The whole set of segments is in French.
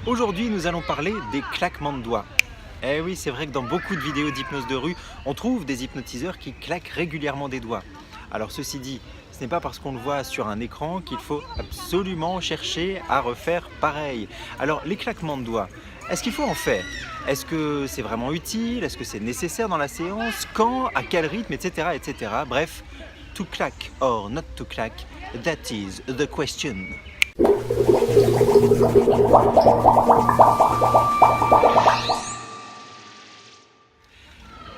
Aujourd'hui, nous allons parler des claquements de doigts. Eh oui, c'est vrai que dans beaucoup de vidéos d'hypnose de rue, on trouve des hypnotiseurs qui claquent régulièrement des doigts. Alors ceci dit, ce n'est pas parce qu'on le voit sur un écran qu'il faut absolument chercher à refaire pareil. Alors les claquements de doigts, est-ce qu'il faut en faire? Est-ce que c'est vraiment utile? Est-ce que c'est nécessaire dans la séance? Quand? À quel rythme? Etc. etc. Bref, to clack or not to clack, that is the question.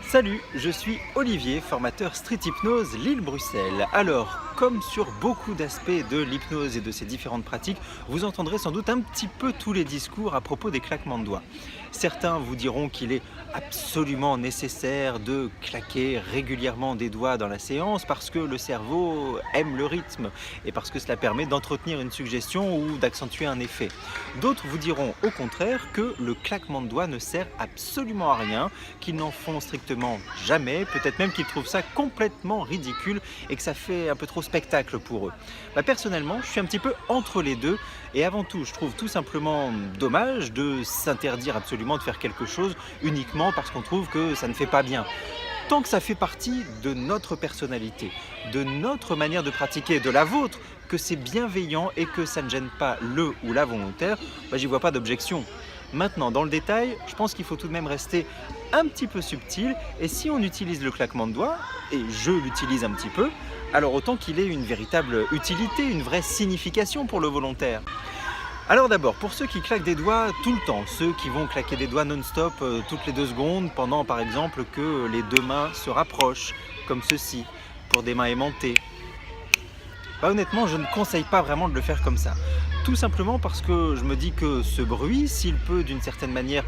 Salut, je suis Olivier, formateur Street Hypnose Lille-Bruxelles. Alors, comme sur beaucoup d'aspects de l'hypnose et de ses différentes pratiques, vous entendrez sans doute un petit peu tous les discours à propos des claquements de doigts. Certains vous diront qu'il est absolument nécessaire de claquer régulièrement des doigts dans la séance parce que le cerveau aime le rythme et parce que cela permet d'entretenir une suggestion ou d'accentuer un effet. D'autres vous diront au contraire que le claquement de doigts ne sert absolument à rien, qu'ils n'en font strictement jamais, peut-être même qu'ils trouvent ça complètement ridicule et que ça fait un peu trop spectacle pour eux. Personnellement, je suis un petit peu entre les deux et avant tout, je trouve tout simplement dommage de s'interdire absolument de faire quelque chose uniquement parce qu'on trouve que ça ne fait pas bien. Tant que ça fait partie de notre personnalité, de notre manière de pratiquer, de la vôtre, que c'est bienveillant et que ça ne gêne pas le ou la volontaire, j'y vois pas d'objection. Maintenant, dans le détail, je pense qu'il faut tout de même rester un petit peu subtil et si on utilise le claquement de doigts, et je l'utilise un petit peu, alors autant qu'il ait une véritable utilité, une vraie signification pour le volontaire. Alors d'abord, pour ceux qui claquent des doigts tout le temps, ceux qui vont claquer des doigts non-stop toutes les 2 secondes pendant par exemple que les 2 mains se rapprochent, comme ceci, pour des mains aimantées. Honnêtement, je ne conseille pas vraiment de le faire comme ça. Tout simplement parce que je me dis que ce bruit, s'il peut d'une certaine manière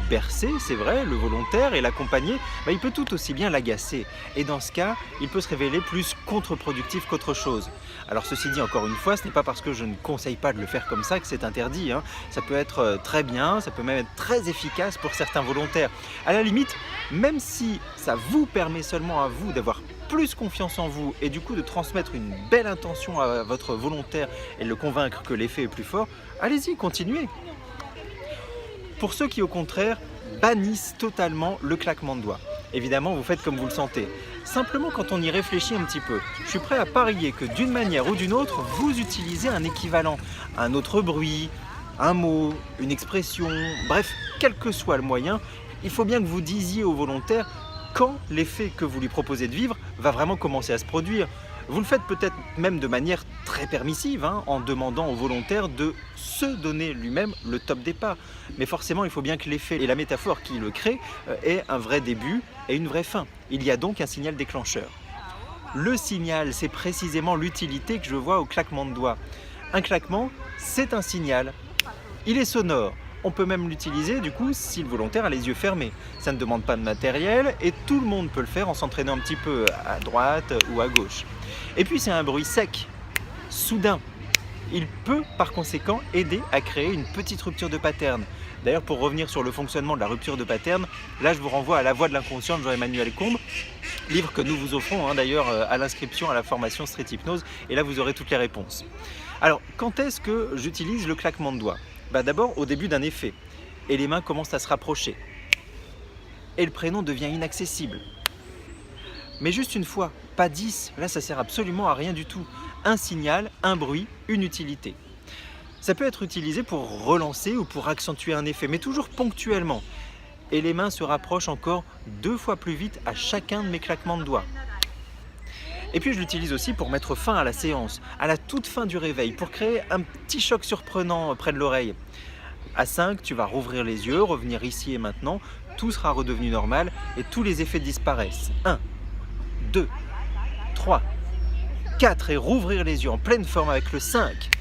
bercer, c'est vrai, le volontaire et l'accompagner, il peut tout aussi bien l'agacer. Et dans ce cas, il peut se révéler plus contre-productif qu'autre chose. Alors ceci dit, encore une fois, ce n'est pas parce que je ne conseille pas de le faire comme ça que c'est interdit. Ça peut être très bien, ça peut même être très efficace pour certains volontaires. À la limite, même si ça vous permet seulement à vous d'avoir plus confiance en vous et du coup de transmettre une belle intention à votre volontaire et le convaincre que l'effet est plus fort, allez-y, continuez. Pour ceux qui au contraire bannissent totalement le claquement de doigts, évidemment vous faites comme vous le sentez. Simplement quand on y réfléchit un petit peu, je suis prêt à parier que d'une manière ou d'une autre, vous utilisez un équivalent, un autre bruit, un mot, une expression, bref, quel que soit le moyen, il faut bien que vous disiez au volontaire quand l'effet que vous lui proposez de vivre va vraiment commencer à se produire. Vous le faites peut-être même de manière très permissive, en demandant au volontaire de se donner lui-même le top départ. Mais forcément, il faut bien que l'effet et la métaphore qui le crée aient un vrai début et une vraie fin. Il y a donc un signal déclencheur. Le signal, c'est précisément l'utilité que je vois au claquement de doigts. Un claquement, c'est un signal. Il est sonore. On peut même l'utiliser du coup si le volontaire a les yeux fermés. Ça ne demande pas de matériel et tout le monde peut le faire en s'entraînant un petit peu à droite ou à gauche. Et puis c'est un bruit sec, soudain. Il peut par conséquent aider à créer une petite rupture de pattern. D'ailleurs, pour revenir sur le fonctionnement de la rupture de pattern, là je vous renvoie à La Voix de l'inconscient de Jean-Emmanuel Combes, livre que nous vous offrons d'ailleurs à l'inscription à la formation Street Hypnose, et là vous aurez toutes les réponses. Alors, quand est-ce que j'utilise le claquement de doigts ? D'abord au début d'un effet, et les mains commencent à se rapprocher. Et le prénom devient inaccessible. Mais juste une fois, pas 10, là ça sert absolument à rien du tout. Un signal, un bruit, une utilité. Ça peut être utilisé pour relancer ou pour accentuer un effet, mais toujours ponctuellement. Et les mains se rapprochent encore 2 fois plus vite à chacun de mes claquements de doigts. Et puis je l'utilise aussi pour mettre fin à la séance, à la toute fin du réveil, pour créer un petit choc surprenant près de l'oreille. À 5, tu vas rouvrir les yeux, revenir ici et maintenant, tout sera redevenu normal et tous les effets disparaissent. 1, 2, 3, 4 et rouvrir les yeux en pleine forme avec le 5.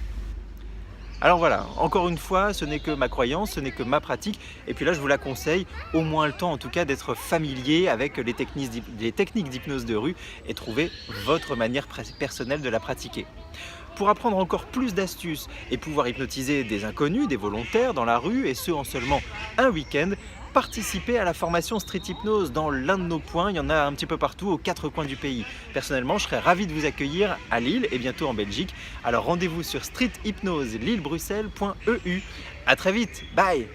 Alors voilà, encore une fois, ce n'est que ma croyance, ce n'est que ma pratique. Et puis là, je vous la conseille, au moins le temps en tout cas d'être familier avec les techniques d'hypnose de rue et trouver votre manière personnelle de la pratiquer. Pour apprendre encore plus d'astuces et pouvoir hypnotiser des inconnus, des volontaires dans la rue et ce en seulement un week-end, participer à la formation Street Hypnose dans l'un de nos points. Il y en a un petit peu partout aux 4 coins du pays. Personnellement, je serais ravi de vous accueillir à Lille et bientôt en Belgique. Alors rendez-vous sur streethypnoselillebruxelles.eu. À très vite, bye.